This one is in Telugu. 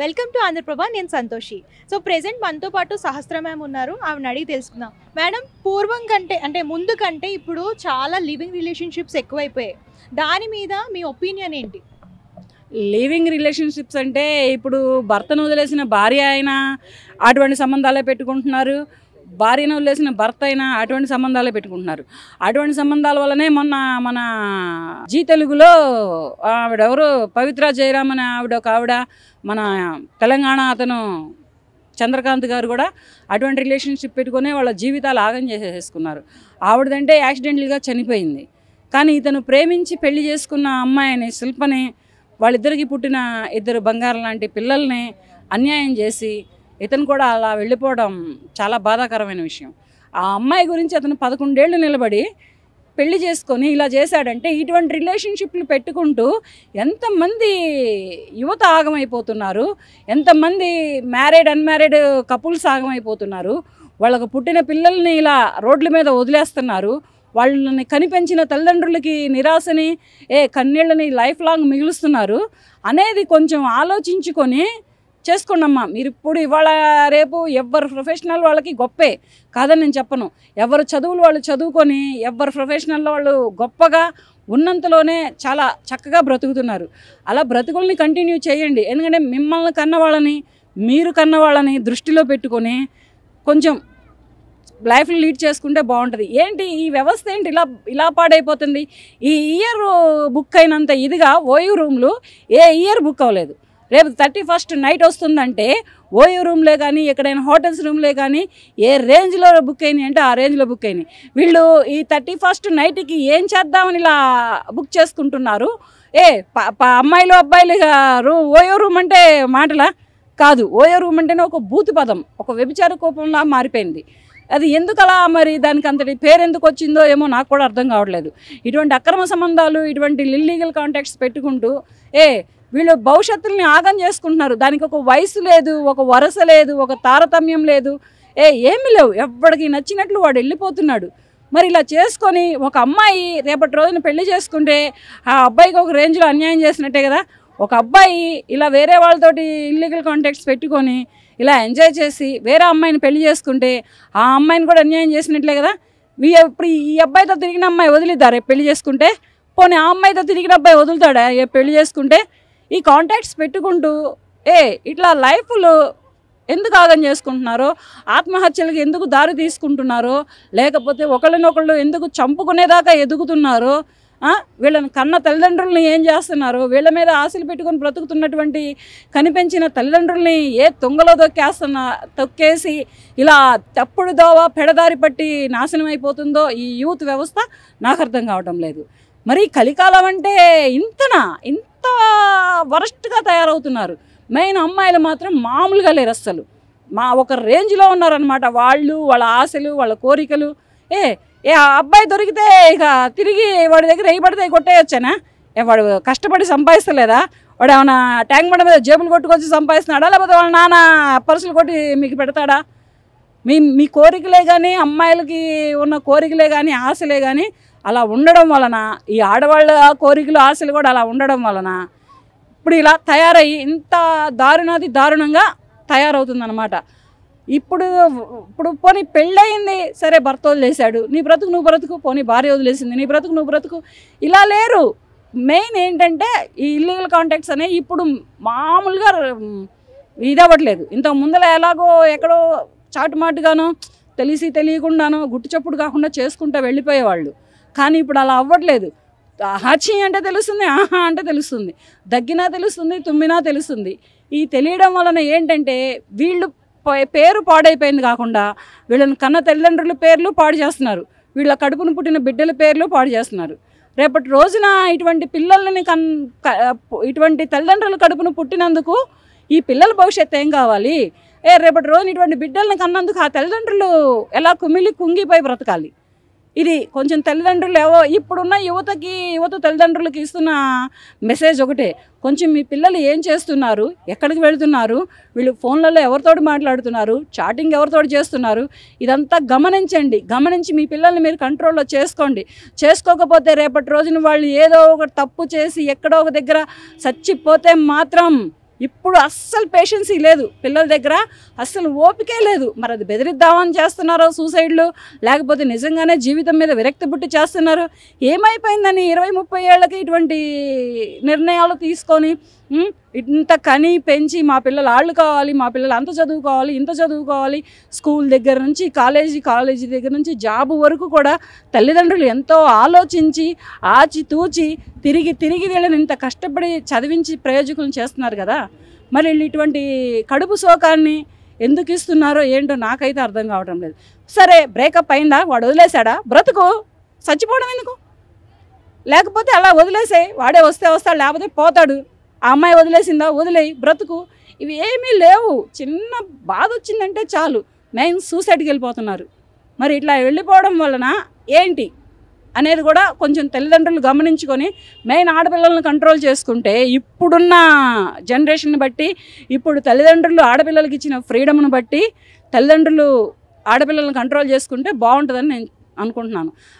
Welcome to Andhraprabha. నేను సంతోషి. సో ప్రెజెంట్ మనతో పాటు సహస్ర మ్యామ్ ఉన్నారు. ఆవిడని అడిగి తెలుసుకుందాం. మేడం, పూర్వం కంటే అంటే ముందు కంటే ఇప్పుడు చాలా లివింగ్ రిలేషన్షిప్స్ ఎక్కువైపోయాయి. దాని మీద మీ ఒపీనియన్ ఏంటి? లివింగ్ రిలేషన్షిప్స్ అంటే ఇప్పుడు భర్తను వదిలేసిన భార్య అయినా అటువంటి సంబంధాలే పెట్టుకుంటున్నారు, భార్యను వదిలేసిన భర్త అయినా అటువంటి సంబంధాలే పెట్టుకుంటున్నారు. అటువంటి సంబంధాల వల్లనే మొన్న మన జీ తెలుగులో ఆవిడెవరు పవిత్ర జయరామ్ అని ఆవిడ మన తెలంగాణ అతను చంద్రకాంత్ గారు కూడా అటువంటి రిలేషన్షిప్ పెట్టుకుని వాళ్ళ జీవితాలు ఆగం చేసేసుకున్నారు. ఆవిడదంటే యాక్సిడెంటల్గా చనిపోయింది. కానీ ఇతను ప్రేమించి పెళ్లి చేసుకున్న అమ్మాయిని శిల్పని, వాళ్ళిద్దరికి పుట్టిన 2 బంగారం లాంటి పిల్లల్ని అన్యాయం చేసి ఇతను కూడా అలా వెళ్ళిపోవడం చాలా బాధాకరమైన విషయం. ఆ అమ్మాయి గురించి అతను 11 ఏళ్ళు నిలబడి పెళ్లి చేసుకొని ఇలా చేశాడంటే ఇటువంటి రిలేషన్షిప్లు పెట్టుకుంటూ ఎంతమంది యువత ఆగమైపోతున్నారు, ఎంతమంది మ్యారీడ్ అన్మ్యారీడ్ కపుల్స్ ఆగమైపోతున్నారు. వాళ్ళకు పుట్టిన పిల్లల్ని ఇలా రోడ్ల మీద వదిలేస్తున్నారు. వాళ్ళని కనిపెంచిన తల్లిదండ్రులకి నిరాశని కన్నీళ్ళని లైఫ్ లాంగ్ మిగులుస్తున్నారు అనేది కొంచెం ఆలోచించుకొని చేసుకోండమ్మా. మీరు ఇప్పుడు ఇవాళ రేపు ఎవరు ప్రొఫెషనల్ వాళ్ళకి గొప్పే కాదని నేను చెప్పను. ఎవరు చదువులు వాళ్ళు చదువుకొని ఎవరు ప్రొఫెషనల్ వాళ్ళు గొప్పగా ఉన్నంతలోనే చాలా చక్కగా బ్రతుకుతున్నారు. అలా బ్రతుకుల్ని కంటిన్యూ చేయండి. ఎందుకంటే మిమ్మల్ని కన్నవాళ్ళని మీరు కన్నవాళ్ళని దృష్టిలో పెట్టుకొని కొంచెం లైఫ్ని లీడ్ చేసుకుంటే బాగుంటుంది. ఏంటి ఈ వ్యవస్థ ఏంటి ఇలా పాడైపోతుంది? ఈ ఇయర్ బుక్ అయినంత ఇదిగా ఓయూ రూమ్లు ఏ ఇయర్ బుక్ అవ్వలేదు. రేపు 31st నైట్ వస్తుందంటే ఓయూ రూమ్లే కానీ ఎక్కడైనా హోటల్స్ రూమ్లే కానీ ఏ రేంజ్లో బుక్ అయినాయి అంటే ఆ రేంజ్లో బుక్ అయినాయి. వీళ్ళు ఈ 31st నైట్కి ఏం చేద్దామని ఇలా బుక్ చేసుకుంటున్నారు. అమ్మాయిలు అబ్బాయిలు ఓయూ రూమ్ అంటే మాటలా కాదు. ఓయూ రూమ్ అంటేనే ఒక బూతు పదం, ఒక వ్యభిచార కోపంలా మారిపోయింది. అది ఎందుకు అలా, మరి దానికి అంతటి పేరు ఎందుకు వచ్చిందో ఏమో నాకు కూడా అర్థం కావట్లేదు. ఇటువంటి అక్రమ సంబంధాలు, ఇటువంటి ఇల్లీగల్ కాంటాక్ట్స్ పెట్టుకుంటూ వీళ్ళు భవిష్యత్తుల్ని ఆగం చేసుకుంటున్నారు. దానికి ఒక వయసు లేదు, ఒక వరస లేదు, ఒక తారతమ్యం లేదు, ఏమీ లేవు. ఎవరికి నచ్చినట్లు వాడు వెళ్ళిపోతున్నాడు. మరి ఇలా చేసుకొని ఒక అమ్మాయి రేపటి రోజున పెళ్లి చేసుకుంటే ఆ అబ్బాయికి ఒక రేంజ్లో అన్యాయం చేసినట్టే కదా. ఒక అబ్బాయి ఇలా వేరే వాళ్ళతోటి ఇల్లీగల్ కాంటాక్ట్స్ పెట్టుకొని ఇలా ఎంజాయ్ చేసి వేరే అమ్మాయిని పెళ్లి చేసుకుంటే ఆ అమ్మాయిని కూడా అన్యాయం చేసినట్లే కదా. ఇప్పుడు ఈ అబ్బాయితో తిరిగిన అమ్మాయి వదిలిద్దా రేపు పెళ్లి చేసుకుంటే? పోనీ ఆ అమ్మాయితో తిరిగిన అబ్బాయి వదులుతాడా పెళ్లి చేసుకుంటే? ఈ కాంటాక్ట్స్ పెట్టుకుంటూ ఇట్లా లైఫ్లు ఎందుకు ఆగం చేసుకుంటున్నారో, ఆత్మహత్యలకు ఎందుకు దారి తీసుకుంటున్నారో, లేకపోతే ఒకళ్ళనొకళ్ళు ఎందుకు చంపుకునేదాకా ఎదుగుతున్నారో, వీళ్ళని కన్న తల్లిదండ్రులని ఏం చేస్తున్నారు, వీళ్ళ మీద ఆశలు పెట్టుకొని బ్రతుకుతున్నటువంటి కనిపించిన తల్లిదండ్రుల్ని తొంగలో తొక్కేసి ఇలా తప్పుడు దోవ పెడదారి పట్టి నాశనం అయిపోతుందో ఈ యూత్ వ్యవస్థ నాకు అర్థం కావటం లేదు. మరి కలికాలం అంటే ఇంత వరస్ట్గా తయారవుతున్నారు. మెయిన్ అమ్మాయిలు మాత్రం మామూలుగా లేరు అస్సలు. ఒక రేంజ్లో ఉన్నారనమాట. వాళ్ళ ఆశలు, వాళ్ళ కోరికలు. ఆ అబ్బాయి దొరికితే ఇక తిరిగి వాడి దగ్గర పడితే కొట్టేయొచ్చానా? వాడు కష్టపడి సంపాదిస్తలేదా? వాడు ఏమైనా ట్యాంక్ బండ మీద జేబులు కొట్టుకొచ్చి సంపాదిస్తున్నాడా, లేకపోతే వాళ్ళ నాన్న పర్సులు కొట్టి మీకు పెడతాడా? మీ కోరికలే కానీ, అమ్మాయిలకి ఉన్న కోరికలే కానీ, ఆశలే కానీ అలా ఉండడం వలన, ఈ ఆడవాళ్ళ కోరికలు ఆశలు కూడా అలా ఉండడం వలన ఇప్పుడు ఇలా తయారయ్యి ఇంత దారుణంగా తయారవుతుందన్నమాట. ఇప్పుడు పోనీ పెళ్ళయింది, సరే భర్త వదిలేశాడు, నీ బ్రతుకు నువ్వు బ్రతుకు. పోనీ భార్య వదిలేసింది, నీ బ్రతుకు నువ్వు బ్రతుకు. ఇలా లేరు. మెయిన్ ఏంటంటే ఈ ఇల్లీగల్ కాంటాక్ట్స్ అనేవి ఇప్పుడు మామూలుగా ఇదవ్వట్లేదు. ఇంతకు ముందర ఎలాగో ఎక్కడో చాటుమాటుగానో తెలియకుండానో గుట్టు చప్పుడు కాకుండా చేసుకుంటూ వెళ్ళిపోయేవాళ్ళు. కానీ ఇప్పుడు అలా అవ్వట్లేదు. హాచి అంటే తెలుస్తుంది, ఆహా అంటే తెలుస్తుంది, దగ్గినా తెలుస్తుంది, తుమ్మినా తెలుస్తుంది. ఈ తెలియడం వలన ఏంటంటే వీళ్ళు పేరు పాడైపోయింది కాకుండా వీళ్ళని కన్న తల్లిదండ్రుల పేర్లు పాడు చేస్తున్నారు, వీళ్ళ కడుపును పుట్టిన బిడ్డల పేర్లు పాడు చేస్తున్నారు. రేపటి రోజున ఇటువంటి పిల్లల్ని ఇటువంటి తల్లిదండ్రుల కడుపును పుట్టినందుకు ఈ పిల్లల భవిష్యత్తు ఏం కావాలి? రేపటి రోజున ఇటువంటి బిడ్డల్ని కన్నందుకు ఆ తల్లిదండ్రులు ఎలా కుంగిపోయి బ్రతకాలి? ఇది కొంచెం తల్లిదండ్రులు ఇప్పుడున్న యువత తల్లిదండ్రులకి ఇస్తున్న మెసేజ్ ఒకటే, కొంచెం మీ పిల్లలు ఏం చేస్తున్నారు, ఎక్కడికి వెళ్తున్నారు, వీళ్ళు ఫోన్లలో ఎవరితోటి మాట్లాడుతున్నారు, చాటింగ్ ఎవరితోటి చేస్తున్నారు, ఇదంతా గమనించి మీ పిల్లల్ని మీరు కంట్రోల్లో చేసుకోండి. చేసుకోకపోతే రేపటి రోజున వాళ్ళు ఏదో ఒక తప్పు చేసి ఎక్కడో ఒక దగ్గర చచ్చిపోతే మాత్రం ఇప్పుడు అస్సలు పేషెన్సీ లేదు పిల్లల దగ్గర, అస్సలు ఓపికే లేదు. మరి అది బెదిరిద్దామని చేస్తున్నారో సూసైడ్లు, లేకపోతే నిజంగానే జీవితం మీద విరక్తి పుట్టి చేస్తున్నారు. ఏమైపోయిందని 20-30 ఏళ్ళకి ఇటువంటి నిర్ణయాలు తీసుకొని ఇంత కని పెంచి మా పిల్లలు ఆళ్ళు కావాలి, మా పిల్లలు అంత చదువుకోవాలి, ఇంత చదువుకోవాలి, స్కూల్ దగ్గర నుంచి కాలేజీ దగ్గర నుంచి జాబు వరకు కూడా తల్లిదండ్రులు ఎంతో ఆలోచించి ఆచితూచి తిరిగి వీళ్ళని ఇంత కష్టపడి చదివించి ప్రయోజకులను చేస్తున్నారు కదా. మరి వీళ్ళు ఇటువంటి కడుపు శోకాన్ని ఎందుకు ఇస్తున్నారో ఏంటో నాకైతే అర్థం కావటం లేదు. సరే బ్రేకప్ అయిందా, వాడు వదిలేశాడా, బ్రతుకు, చచ్చిపోవడం ఎందుకు? లేకపోతే అలా వదిలేసే, వాడే వస్తే వస్తాడు లేకపోతే పోతాడు. ఆ అమ్మాయి వదిలేసిందా, వదిలేయి, బ్రతుకు. ఇవి ఏమీ లేవు. చిన్న బాధ వచ్చిందంటే చాలు మెయిన్ సూసైడ్కి వెళ్ళిపోతున్నారు. మరి ఇట్లా వెళ్ళిపోవడం వలన ఏంటి అనేది కూడా కొంచెం తల్లిదండ్రులు గమనించుకొని మెయిన్ ఆడపిల్లలను కంట్రోల్ చేసుకుంటే, ఇప్పుడున్న జనరేషన్ బట్టి, ఇప్పుడు తల్లిదండ్రులు ఆడపిల్లలకి ఇచ్చిన ఫ్రీడమ్ను బట్టి తల్లిదండ్రులు ఆడపిల్లలను కంట్రోల్ చేసుకుంటే బాగుంటుందని నేను అనుకుంటున్నాను.